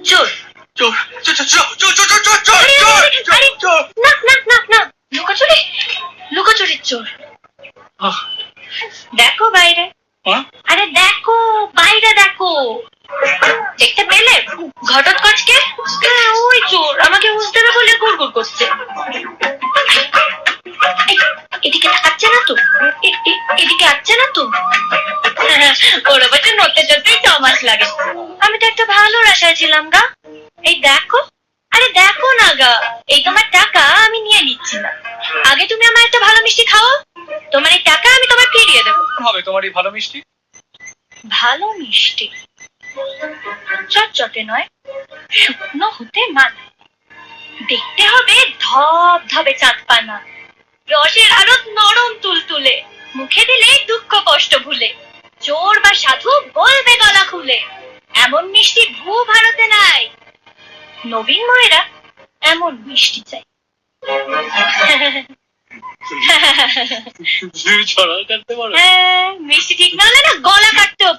চোর চোর চোর চোর চোর চোর চোর চোর চোর চোর চোর না না না না লুকোচুরি লুকোচুরির চোর দেখো বাইরে আরে দেখো বাইরে দেখো দেখতে পেলে ঘটোৎকচকে হ্যাঁ ওই চোর আমাকে বুঝতে দেবে বলে গুড়গুড় করছে এদিকে তাকাচ্ছে না তো এদিকে আসছে না তো ওর বাচ্চা নড়তে চড়তেই 6 মাস লাগে আমি তো একটা ভালো আশায় ছিলাম গা এই দেখো আরে দেখো না গা এই তোমার টাকা আমি নিয়ে নিচ্ছি না আগে তুমি আমার একটা ভালো মিষ্টি খাও তোমার এই টাকা আমি তোমায় ফিরিয়ে দেবো হবে তোমার এই ভালো মিষ্টি ভালো মিষ্টি চটচটে নয় শুকনো হতে মানা দেখতে হবে ধপ ধবে চাঁদ পানা রসের আরো নরম তুলতুলে মুখে দিলে দুঃখ কষ্ট ভুলে চোর বা সাধু বলবে গলা খুলে এমন মিষ্টি ভূ ভারতে নাই নবীন ময়েরা এমন মিষ্টি চাই ছড়া কাটতে পারো হ্যাঁ মিষ্টি ঠিক না হলে না গলা কাটতেও